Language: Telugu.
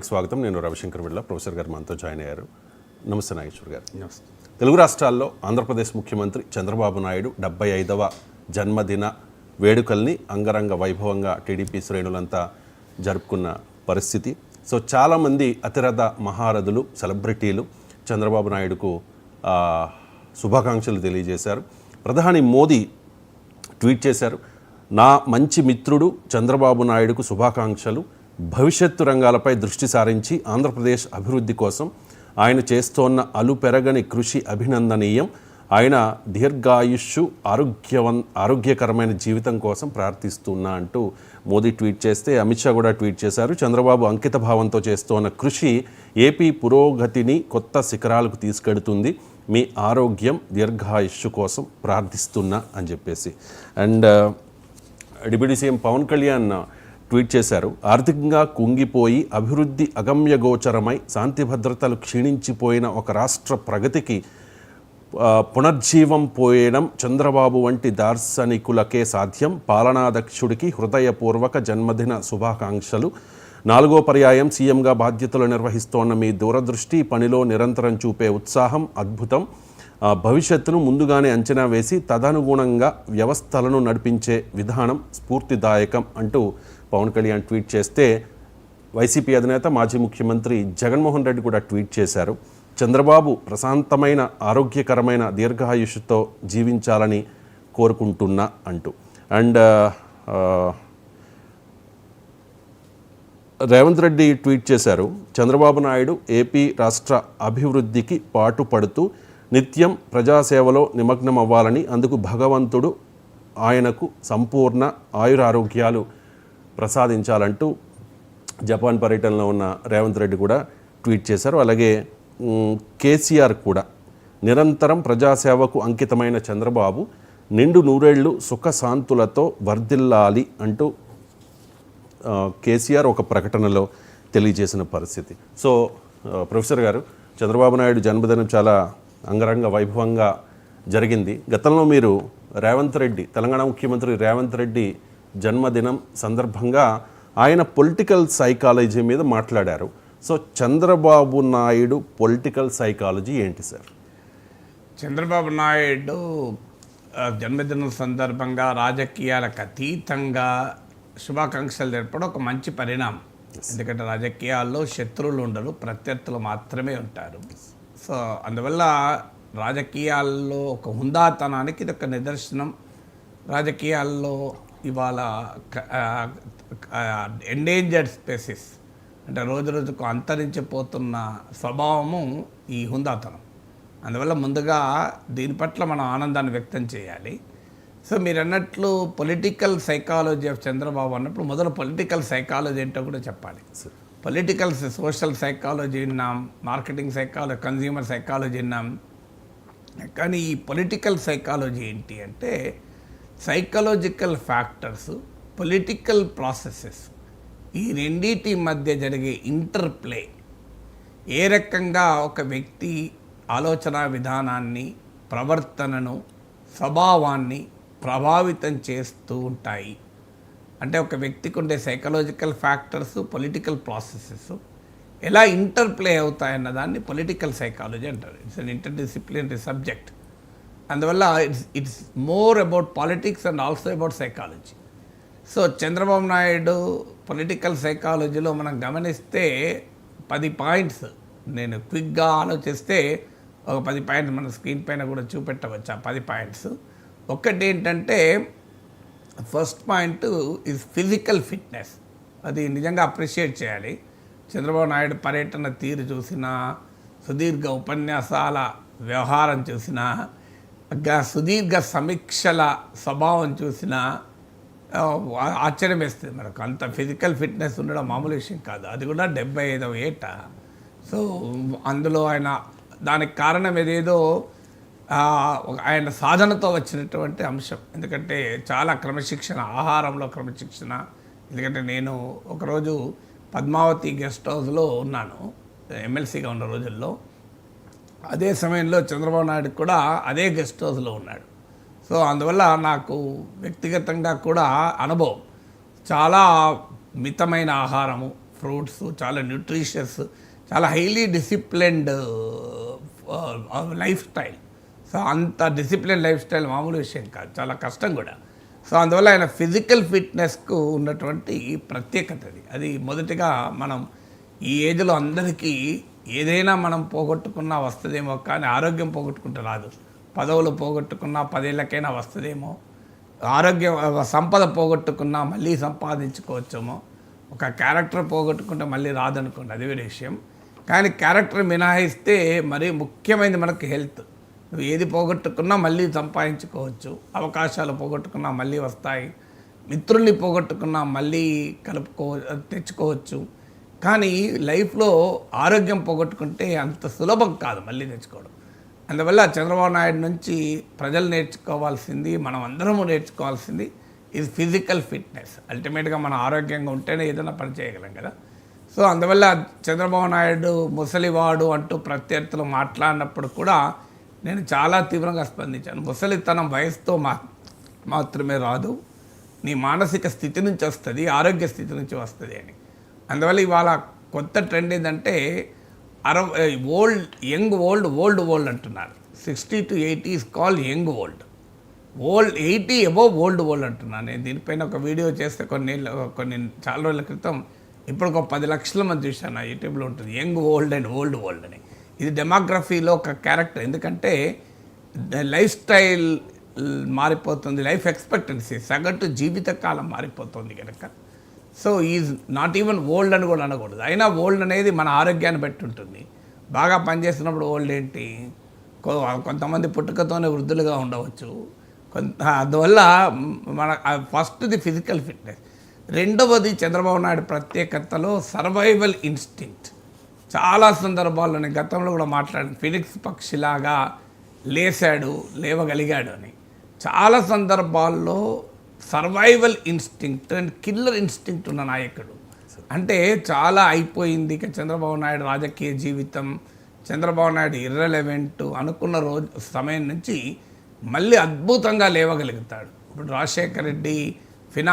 స్వాగతం. నేను రవిశంకర్ విళ్ళ. ప్రొఫెసర్ గారు మనతో జాయిన్ అయ్యారు. నమస్తే నాగేశ్వర్ గారు. నమస్తే. తెలుగు రాష్ట్రాల్లో ఆంధ్రప్రదేశ్ ముఖ్యమంత్రి చంద్రబాబు నాయుడు 75వ జన్మదిన వేడుకల్ని అంగరంగ వైభవంగా టీడీపీ శ్రేణులంతా జరుపుకున్న పరిస్థితి. సో చాలామంది అతిరథ మహారథులు, సెలబ్రిటీలు చంద్రబాబు నాయుడుకు శుభాకాంక్షలు తెలియజేశారు. ప్రధాని మోదీ ట్వీట్ చేశారు, నా మంచి మిత్రుడు చంద్రబాబు నాయుడుకు శుభాకాంక్షలు. భవిష్యత్తు రంగాలపై దృష్టి సారించి ఆంధ్రప్రదేశ్ అభివృద్ధి కోసం ఆయన చేస్తోన్న అలుపెరగని కృషి అభినందనీయం. ఆయన దీర్ఘాయుష్షు, ఆరోగ్యకరమైన జీవితం కోసం ప్రార్థిస్తున్నా అంటూ మోదీ ట్వీట్ చేస్తే, అమిత్ షా కూడా ట్వీట్ చేశారు. చంద్రబాబు అంకిత భావంతో చేస్తోన్న కృషి ఏపీ పురోగతిని కొత్త శిఖరాలకు తీసుకెడుతుంది. మీ ఆరోగ్యం, దీర్ఘాయుష్షు కోసం ప్రార్థిస్తున్నా అని చెప్పేసి. And deputy CM Pavan Kalyan tweet చేశారు, ఆర్థికంగా కుంగిపోయి అభివృద్ధి అగమ్యగోచరమై శాంతి భద్రతలు క్షీణించిపోయిన ఒక రాష్ట్ర ప్రగతికి పునర్జీవం పోయడం చంద్రబాబు వంటి దార్శనికులకే సాధ్యం. పాలనాధ్యక్షుడికి హృదయపూర్వక జన్మదిన శుభాకాంక్షలు. 4వ పర్యాయం సీఎంగా బాధ్యతలు నిర్వహిస్తోన్న మీ దూరదృష్టి, పనిలో నిరంతరం చూపే ఉత్సాహం అద్భుతం. భవిష్యత్తును ముందుగానే అంచనా వేసి తదనుగుణంగా వ్యవస్థలను నడిపించే విధానం స్ఫూర్తిదాయకం అంటూ పవన్ కళ్యాణ్ ట్వీట్ చేస్తే, వైసీపీ అధినేత మాజీ ముఖ్యమంత్రి జగన్మోహన్ రెడ్డి కూడా ట్వీట్ చేశారు, చంద్రబాబు ప్రశాంతమైన, ఆరోగ్యకరమైన దీర్ఘాయుష్తో జీవించాలని కోరుకుంటున్నా అంటూ. అండ్ రేవంత్ రెడ్డి ట్వీట్ చేశారు, చంద్రబాబు నాయుడు ఏపీ రాష్ట్ర అభివృద్ధికి పాటుపడుతూ నిత్యం ప్రజాసేవలో నిమగ్నం అవ్వాలని, అందుకు భగవంతుడు ఆయనకు సంపూర్ణ ఆయురారోగ్యాలు ప్రసాదించాలంటూ జపాన్ పర్యటనలో ఉన్న రేవంత్ రెడ్డి కూడా ట్వీట్ చేశారు. అలాగే కేసీఆర్ కూడా నిరంతరం ప్రజాసేవకు అంకితమైన చంద్రబాబు నిండు నూరేళ్లు సుఖశాంతులతో వర్ధిల్లాలి అంటూ కేసీఆర్ ఒక ప్రకటనలో తెలియజేసిన పరిస్థితి. సో ప్రొఫెసర్ గారు, చంద్రబాబు నాయుడు జన్మదినం చాలా అంగరంగ వైభవంగా జరిగింది. గతంలో మీరు రేవంత్ రెడ్డి, తెలంగాణ ముఖ్యమంత్రి రేవంత్ రెడ్డి జన్మదినం సందర్భంగా ఆయన పొలిటికల్ సైకాలజీ మీద మాట్లాడారు. So Chandrababu Naidu political psychology ఏంటి సార్? చంద్రబాబు నాయుడు జన్మదినం సందర్భంగా రాజకీయాలకు అతీతంగా శుభాకాంక్షలు తెలపడం ఒక మంచి పరిణామం. ఎందుకంటే రాజకీయాల్లో శత్రువులు ఉండరు, ప్రత్యర్థులు మాత్రమే ఉంటారు. సో అందువల్ల రాజకీయాల్లో ఒక హుందాతనానికి ఇది ఒక నిదర్శనం. రాజకీయాల్లో ఇవాళ ఎండేంజర్డ్ స్పీసీస్ అంటే రోజు రోజుకు అంతరించిపోతున్న స్వభావము ఈ హుందాతనం. అందువల్ల ముందుగా దీని పట్ల మనం ఆనందాన్ని వ్యక్తం చేయాలి. సో మీరు అన్నట్లు పొలిటికల్ సైకాలజీ ఆఫ్ చంద్రబాబు అన్నప్పుడు మొదలు పొలిటికల్ సైకాలజీ ఏంటో కూడా చెప్పాలి. పొలిటికల్ సోషల్ సైకాలజీ విన్నాం, మార్కెటింగ్ సైకాలజీ, కన్జ్యూమర్ సైకాలజీ విన్నాం. కానీ ఈ పొలిటికల్ సైకాలజీ ఏంటి అంటే సైకలాజికల్ ఫ్యాక్టర్స్, పొలిటికల్ ప్రాసెసెస్, ఈ రెండింటి మధ్య జరిగే ఇంటర్ప్లే ఏ రకంగా ఒక వ్యక్తి ఆలోచన విధానాన్ని, ప్రవర్తనను, స్వభావాన్ని ప్రభావితం చేస్తూ ఉంటాయి. అంటే ఒక వ్యక్తికి ఉండే సైకలాజికల్ ఫ్యాక్టర్స్, పొలిటికల్ ప్రాసెసెస్ ఎలా ఇంటర్ప్లే అవుతాయన్న దాన్ని పొలిటికల్ సైకాలజీ అంటారు. It's an interdisciplinary subject. అందువల్ల it's more about politics and also about psychology. So Chandrababu Naidu political సైకాలజీలో మనం గమనిస్తే 10 పాయింట్స్, నేను క్విక్గా ఆలోచిస్తే ఒక 10 పాయింట్స్ మన స్క్రీన్ పైన కూడా చూపెట్టవచ్చు. ఆ 10 పాయింట్స్ ఒకటి ఏంటంటే, first point is physical fitness. అది నిజంగా అప్రిషియేట్ చేయాలి. చంద్రబాబు నాయుడు పర్యటన తీరు చూసినా, సుదీర్ఘ ఉపన్యాసాల వ్యవహారం చూసినా, సుదీర్ఘ సమీక్షల స్వభావం చూసినా ఆశ్చర్యం వేస్తుంది మనకు. అంత ఫిజికల్ ఫిట్నెస్ ఉండడం మామూలు విషయం కాదు. అది కూడా 75వ ఏట. సో అందులో ఆయన దానికి కారణం ఏదేదో ఆయన సాధనతో వచ్చినటువంటి అంశం. ఎందుకంటే చాలా క్రమశిక్షణ, ఆహారంలో క్రమశిక్షణ. ఎందుకంటే నేను ఒకరోజు పద్మావతి గెస్ట్ హౌస్లో ఉన్నాను ఎమ్మెల్సీగా ఉన్న రోజుల్లో. అదే సమయంలో చంద్రబాబు నాయుడు కూడా అదే గెస్ట్ హౌస్లో ఉన్నాడు. సో అందువల్ల నాకు వ్యక్తిగతంగా కూడా అనుభవం. చాలా మితమైన ఆహారము, ఫ్రూట్స్, చాలా న్యూట్రిషియస్, చాలా highly disciplined life style. So అంత డిసిప్లిన్ లైఫ్ స్టైల్ మామూలు విషయం కాదు, చాలా కష్టం కూడా. సో అందువల్ల ఆయన ఫిజికల్ ఫిట్నెస్కు ఉన్నటువంటి ప్రత్యేకత అది మొదటిగా మనం ఈ ఏజ్లో అందరికీ ఏదైనా మనం పోగొట్టుకున్నా వస్తుందేమో, కానీ ఆరోగ్యం పోగొట్టుకుంటే రాదు. పదవులు పోగొట్టుకున్నా 10 ఏళ్ళకైనా వస్తుందేమో, ఆరోగ్యం సంపద పోగొట్టుకున్నా మళ్ళీ సంపాదించుకోవచ్చేమో, ఒక క్యారెక్టర్ పోగొట్టుకుంటే మళ్ళీ రాదనుకోండి, అది వేరే విషయం. కానీ క్యారెక్టర్ మినహాయిస్తే మరీ ముఖ్యమైనది మనకి హెల్త్. నువ్వు ఏది పోగొట్టుకున్నా మళ్ళీ సంపాదించుకోవచ్చు, అవకాశాలు పోగొట్టుకున్నా మళ్ళీ వస్తాయి, మిత్రుల్ని పోగొట్టుకున్నా మళ్ళీ తెచ్చుకోవచ్చు. కానీ లైఫ్లో ఆరోగ్యం పోగొట్టుకుంటే అంత సులభం కాదు మళ్ళీ తెచ్చుకోవడం. అందువల్ల చంద్రబాబు నాయుడు నుంచి ప్రజలు నేర్చుకోవాల్సింది, మనం అందరము నేర్చుకోవాల్సింది ఇది ఫిజికల్ ఫిట్నెస్. అల్టిమేట్గా మనం ఆరోగ్యంగా ఉంటేనే ఏదైనా పని చేయగలం కదా. సో అందువల్ల చంద్రబాబు నాయుడు ముసలివాడు అంటూ ప్రత్యర్థులు మాట్లాడినప్పుడు కూడా నేను చాలా తీవ్రంగా స్పందించాను. ముసలితనం వయసుతో మాత్రమే రాదు, నీ మానసిక స్థితి నుంచి వస్తుంది, ఆరోగ్య స్థితి నుంచి వస్తుంది అని. అందువల్ల ఇవాళ కొత్త ట్రెండ్ ఏంటంటే యంగ్ ఓల్డ్ అంటున్నారు. 60 to 80 is called young old. 80 above old అంటున్నాను. నేను దీనిపైన ఒక వీడియో చేస్తే కొన్ని చాలా రోజుల క్రితం, ఇప్పుడు ఒక 10 లక్షల మంది చూశాను, నా యూట్యూబ్లో ఉంటుంది, యంగ్ ఓల్డ్ అండ్ ఓల్డ్ అని. ఇది డెమోగ్రఫీలో ఒక క్యారెక్టర్. ఎందుకంటే లైఫ్ స్టైల్ మారిపోతుంది, లైఫ్ ఎక్స్పెక్టెన్సీ, సగటు జీవితకాలం మారిపోతుంది కనుక. So is not even old అని కూడా అనకూడదు. అయినా ఓల్డ్ అనేది మన ఆరోగ్యాన్ని బట్టి ఉంటుంది. బాగా పనిచేస్తున్నప్పుడు ఓల్డ్ ఏంటి, కొంతమంది పుట్టుకతోనే వృద్ధులుగా ఉండవచ్చు. అందువల్ల మన ఫస్ట్ది ఫిజికల్ ఫిట్నెస్. రెండవది చంద్రబాబు నాయుడు ప్రత్యేకతలో సర్వైవల్ ఇన్స్టింక్ట్. చాలా సందర్భాల్లో నేను గతంలో కూడా మాట్లాడాను, ఫినిక్స్ పక్షిలాగా లేవగలిగాడు అని. చాలా సందర్భాల్లో survival instinct and killer instinct ఉన్న నాయకుడు. అంటే చాలా అయిపోయింది ఇక చంద్రబాబు నాయుడు రాజకీయ జీవితం, చంద్రబాబు నాయుడు ఇర్రెలెవెంట్ అనుకున్న సమయం నుంచి మళ్ళీ అద్భుతంగా లేవగలుగుతాడు. ఇప్పుడు రాజశేఖర రెడ్డి